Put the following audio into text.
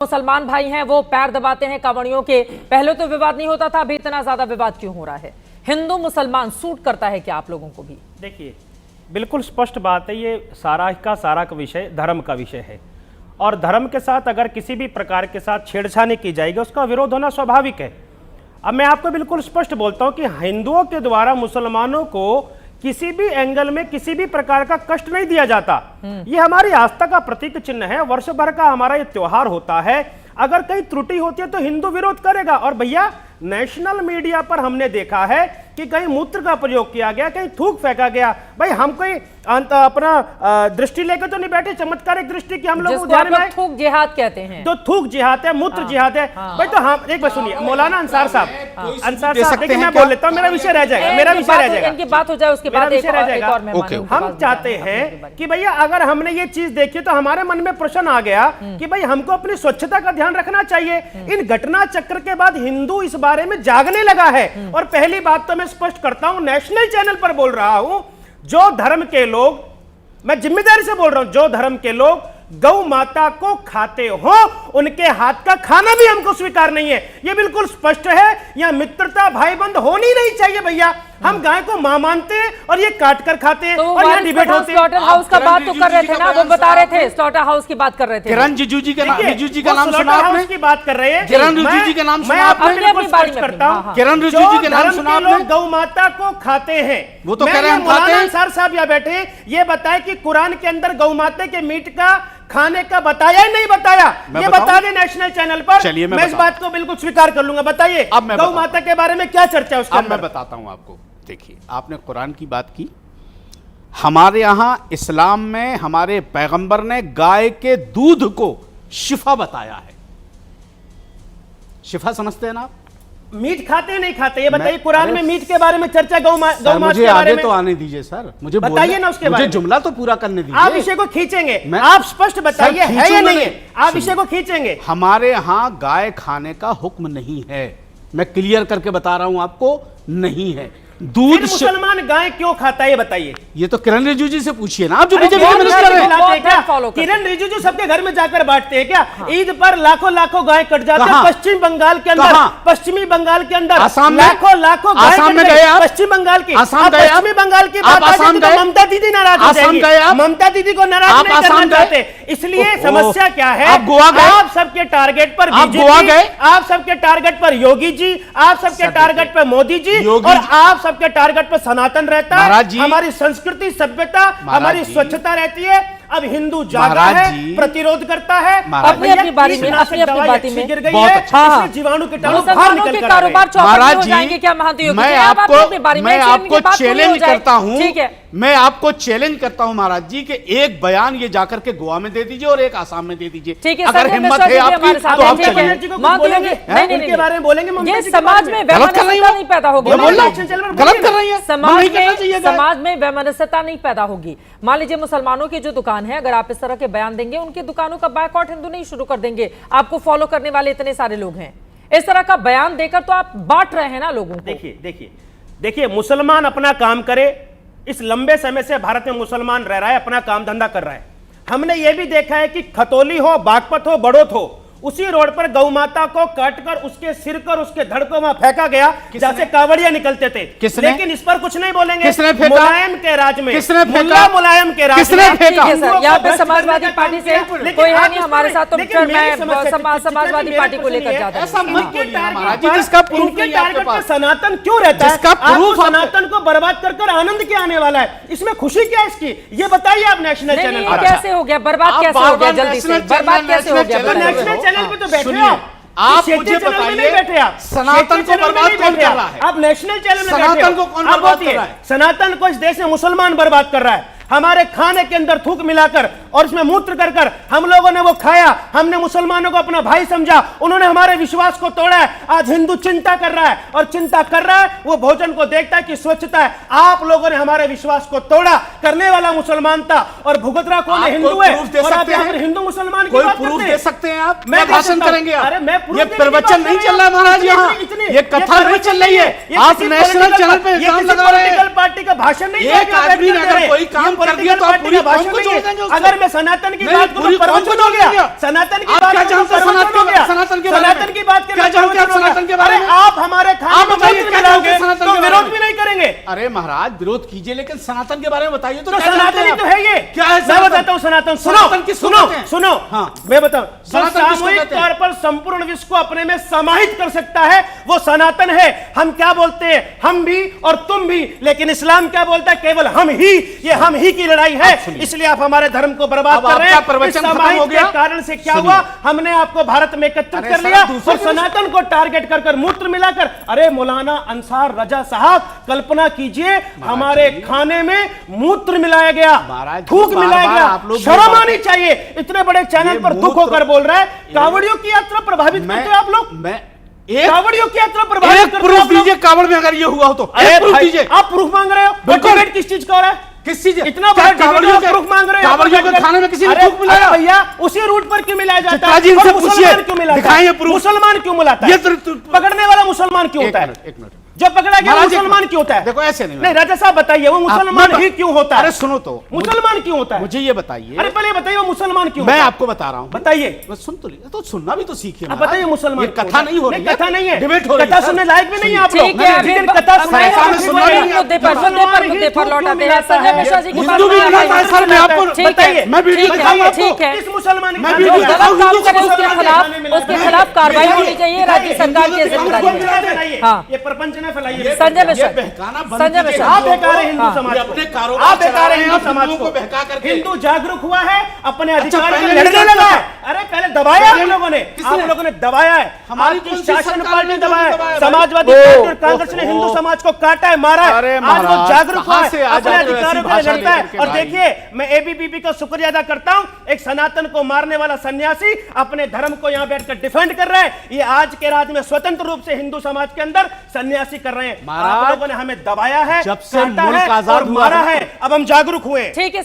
मुसलमान भाई हैं वो पैर दबाते हैं कांवड़ियों के। पहले तो विवाद नहीं होता था, अभी इतना ज्यादा विवाद क्यों हो रहा है? हिंदू मुसलमान सूट करता है क्या आप लोगों को भी? देखिए, बिल्कुल स्पष्ट बात है, ये सारा का विषय धर्म का विषय है और धर्म के साथ अगर किसी भी प्रकार के साथ छेड़छाड़ की जाएगी उसका विरोध होना स्वाभाविक है। अब मैं आपको बिल्कुल स्पष्ट बोलता हूं कि हिंदुओं के द्वारा मुसलमानों को किसी भी एंगल में किसी भी प्रकार का कष्ट नहीं दिया जाता। ये हमारी आस्था का प्रतीक चिन्ह है, वर्ष भर का हमारा ये त्योहार होता है। अगर कहीं त्रुटि होती है तो हिंदू विरोध करेगा। और भैया, नेशनल मीडिया पर हमने देखा है कि कहीं मूत्र का प्रयोग किया गया, कहीं थूक फेंका गया। भाई, हम कोई अपना दृष्टि लेकर तो नहीं बैठे, चमत्कारिक दृष्टि की हम लोग थूक जिहाद कहते हैं। तो थूक जिहाद है, मूत्र जिहाद है। भाई तो हम एक बात सुनिए, मौलाना अंसार साहब, देखिए मैं बोल लेता हूँ, मेरा विषय रह जाएगा, मेरा विषय रह जाएगा, इनकी बात हो जाए उसके बाद विषय रह जाएगा। हम चाहते हैं कि भैया अगर हमने ये चीज देखी तो हमारे मन में प्रश्न आ गया कि भाई हमको अपनी स्वच्छता का ध्यान रखना चाहिए। इन घटना चक्र के बाद हिंदू इस बारे में जागने लगा है। और पहली बात तो मैं स्पष्ट करता हूं, नेशनल चैनल पर बोल रहा हूं, जो धर्म के लोग, मैं जिम्मेदारी से बोल रहा हूं, जो धर्म के लोग गौ माता को खाते हो उनके हाथ का खाना भी हमको स्वीकार नहीं है। ये बिल्कुल स्पष्ट है। यह मित्रता भाई बंद होनी नहीं चाहिए भैया। हम गाय को मां मानते हैं और ये काट कर खाते हैं। तो और ये डिबेट होती है। स्लॉटर हाउस का बात तो कर रहे थे ना, वो बता रहे थे, स्लॉटर हाउस की बात कर रहे थे। किरण रिजिजू जी का नाम सुना आपने? की बात कर रहे हैं। किरण रिजिजू जी का नाम सुना आपने? करता हूं, किरण रिजिजू जी के नाम सुना आपने? गौ माता को खाते हैं, वो तो कह रहे हैं खाते हैं। सर साहब यहाँ बैठे, ये बताए कि कुरान के अंदर गौ माता के मीट का खाने का बताया ही नहीं बताया? ये बता दें नेशनल चैनल पर। चलिए, मैं इस बात को बिल्कुल स्वीकार कर लूंगा। बताइए गौ माता के बारे में क्या चर्चा है उसके अंदर? मैं बताता हूं आपको। देखिए, आपने कुरान की बात की। हमारे यहां इस्लाम में हमारे पैगंबर ने गाय के दूध को शिफा बताया है। शिफा समझते हैं ना आप? मीट खाते नहीं खाते ये बताइए। कुरान में मीट के बारे में चर्चा गौ माता मुझे आगे तो आने दीजिए सर, मुझे बताइए ना उसके बारे में। जुमला तो पूरा करने दीजिए। आप विषय को खींचेंगे, आप स्पष्ट बताइए है या नहीं है? आप विषय को खींचेंगे। हमारे यहां गाय खाने का हुक्म नहीं है, मैं क्लियर करके बता रहा हूं आपको, नहीं है। दूध मुसलमान गाय क्यों खाता है ये बताइए। ये तो किरण रिजिजू से पूछिए ना, आप जो बीजेपी के मिनिस्टर हैं। किरण रिजिजू सबके घर में जाकर बांटते हैं क्या? ईद पर लाखों लाखों गाय कट जाते हैं पश्चिम बंगाल के अंदर, पश्चिमी बंगाल के अंदर लाखों लाखों गाय कट गए पश्चिम बंगाल की। पश्चिमी बंगाल की बात ममता दीदी नाराज हो जाएंगी। ममता दीदी को नाराज नहीं करना चाहते, इसलिए समस्या क्या है? आप सबके टारगेट पर बीजेपी, आप सबके टारगेट पर योगी जी, आप सबके टारगेट पर मोदी जी, और आप सबके टारगेट पर सनातन रहता है। हमारी संस्कृति, सभ्यता, हमारी स्वच्छता रहती है। अब हिंदू जागा है, प्रतिरोध करता है, अपनी बारी में गिर गई है, जीवाणु कीटाणु बाहर निकल कर कारोबार महाराज हो जाएंगे क्या? महादेव, मैं आपको चैलेंज करता हूं, मैं आपको चैलेंज करता हूं महाराज जी कि एक बयान ये जाकर के गोवा में दे दीजिए और एक आसाम में दे दीजिए। अगर हिम्मत है आपकी तो आप बोलेंगे उनके बारे में बोलेंगे। ये समाज में वैमनस्यता नहीं पैदा होगी। गलत कर रही है। समाज में वैमनस्यता नहीं पैदा होगी। मान लीजिए मुसलमानों की जो दुकान है, अगर आप इस तरह के बयान देंगे, उनकी दुकानों का बायकॉट हिंदू नहीं शुरू कर देंगे। आपको फॉलो करने वाले इतने सारे लोग हैं। इस तरह का बयान देकर तो आप बांट रहे हैं ना लोगों को। देखिए, मुसलमान अपना काम करे। इस लंबे समय से भारत में मुसलमान रह रहा है, अपना काम धंधा कर रहा है। हमने यह भी देखा है कि खतौली हो, बागपत हो, बड़ौत हो, उसी रोड पर गौ माता को काटकर उसके सिर कर उसके धड़ को वहां फेंका गया जहां से कावड़िया निकलते थे। लेकिन इस पर कुछ नहीं बोलेंगे। किसने फेंका? मुलायम के राज में, किसने फेंका? मुलायम के राज में किसने फेंका? यहाँ पे समाजवादी पार्टी से कोई है नहीं हमारे साथ, तो मैं समाजवादी पार्टी को लेकर जाता हूं। सनातन क्यों रहता है? सनातन को बर्बाद कर आनंद क्या आने वाला है? इसमें खुशी क्या है इसकी? ये बताइए आप नेशनल चैनल पर। कैसे हो गया बर्बाद? कैसे हो गया? जल्दी से बर्बाद कैसे हो गया? नेशनल चैनल पे तो बैठे हो आप, मुझे बताइए, बैठे आप सनातन को बर्बाद कौन कर रहा है? आप नेशनल चैनल में सनातन को कौन बर्बाद कर रहा है? सनातन को इस देश में मुसलमान बर्बाद कर रहा है। हमारे खाने के अंदर थूक मिलाकर और इसमें मूत्र कर कर हम लोगों ने वो खाया। हमने मुसलमानों को अपना भाई समझा, उन्होंने हमारे विश्वास को तोड़ा है। आज हिंदू चिंता कर रहा है, और चिंता कर रहा है वो भोजन को देखता है कि स्वच्छता है। आप लोगों ने हमारे विश्वास को तोड़ा। करने वाला मुसलमान था और भुगत रहा कौन है? हिंदू है। और आप यहाँ पर हिंदू मुसलमान की बात प्रूफ दे सकते हैं आप? मैं भाषण करेंगे? अरे मैं ये प्रवचन नहीं चल रहा है महाराज, यहाँ ये कथा नहीं चल रही है। आप नेशनल चैनल पे इल्जाम लगा रहे हैं। पार्टी का भाषण नहीं। एक आदमी अगर कोई काम कर दिया तो आप पूरी कौम को छोड़ देंगे। अगर मैं सनातन की बात करूं तो प्रवचन हो गया, सनातन की बात करूं तो प्रवचन हो गया, सनातन की बात करूं तो सनातन के बारे में आप हमारे खाने में मूत्र मिलाओगे तो विरोध भी नहीं करेंगे। अरे महाराज विरोध कीजिए, लेकिन सनातन के बारे में बताइए। तो सनातन तो है ये, क्या है? मैं बताता हूँ सनातन। सुनो, मैं बताऊं, सामूहिक तौर पर संपूर्ण विश्व को अपने में समाहित कर सकता है वो सनातन है। हम क्या बोलते हैं, हम भी और तुम भी, लेकिन इस्लाम क्या बोलता है, केवल हम ही। ये हम ही की लड़ाई है, इसलिए आप हमारे धर्म को बर्बाद कर रहे हैं। प्रवचन समाहित के कारण से क्या हुआ, हमने आपको भारत में एकत्रित कर लिया और सनातन को टारगेट कर मूत्र मिलाकर। अरे मौलाना अंसार रजा साहब, कल्पना कीजिए हमारे खाने में मूत्र मिलाया गया, थूक मिलाया गया। शर्म आनी चाहिए, इतने बड़े चैनल पर दुख होकर बोल रहा है। कांवड़ियों की यात्रा प्रभावित करते हो आप लोग, कांवड़ियों की यात्रा प्रभावित करते हो। प्रूफ दीजिए कांवड़ में अगर ये हुआ हो तो प्रूफ दीजिए। आप प्रूफ मांग रहे हो, डिबेट किस चीज का हो रहा है, किस चीज इतना बड़ा कांवड़ियों का प्रूफ मांग रहे हो। कांवड़ियों के खाने में किसी ने थूक मिलाया भैया, उसी रूट पर क्यों मिलाया जाता है? इनसे पूछिए, दिखाइए प्रूफ। मुसलमान क्यों मिलाता है? पकड़ने वाला मुसलमान क्यों होता है? एक मिनट, जो पकड़ा गया मुसलमान क्यों होता है? देखो ऐसे नहीं राजा साहब बताइए, वो मुसलमान ही क्यों होता है? अरे सुनो तो, मुसलमान क्यों होता है? मुझे ये बताइए। अरे पहले बताइए वो मुसलमान क्यों? मैं आपको बता रहा हूँ, बताइए। सुन तो लिया, तो सुनना भी तो सीखिए। बताइए मुसलमान। कथा नहीं हो रही, कथा नहीं है, डिबेट हो रही है। कथा सुनने लायक भी नहीं है आप लोग। ठीक है, लेकिन कथा सुनने मुद्दे पर लौटाते हैं। संजय मिश्रा जी की बात सर मैं आपको बताइए, मैं वीडियो दिखाऊंगा। ठीक है, इस मुसलमान जो गलत काम करे उसके खिलाफ कार्रवाई होनी चाहिए राज्य सरकार की जिम्मेदारी। हाँ, ये प्रपंच न फैलाइए। संजय मिश्रा, संजय मिश्रा, आप बेकार है हिंदू समाज को, अपने आप कारोबार बेकार है हिंदू समाज को बहका करके। हिंदू जागरूक हुआ है, अपने अधिकार पहले के लड़ने नहीं लगा था। है। अरे पहले दबाया आप लोगों ने, आप लोगों ने दबाया है, हमारी आपकी कौन सी शासन सरकार पार्टी ने दबाया दबाया है, है? समाजवादी पार्टी और कांग्रेस ने हिंदू समाज को काटा है, मारा है। अरे आज वो महाराज, जागरूक हुआ कहां से है, आ अपने जाते हो अधिकारों ऐसी के लिए भाषा लड़ता है। लेकर के और भाई? देखिए, मैं एबीवीपी का शुक्रिया अदा करता हूं, एक सनातन को मारने वाला सन्यासी अपने धर्म को यहां बैठकर डिफेंड कर रहे हैं। ये आज के राज्य में स्वतंत्र रूप से हिंदू समाज के अंदर सन्यासी कर रहे हैं। आप लोगों ने हमें दबाया है, जब से काटा मुल्क है आजाद और हुआ मारा है, है, अब हम जागरूक हुए। ठीक है।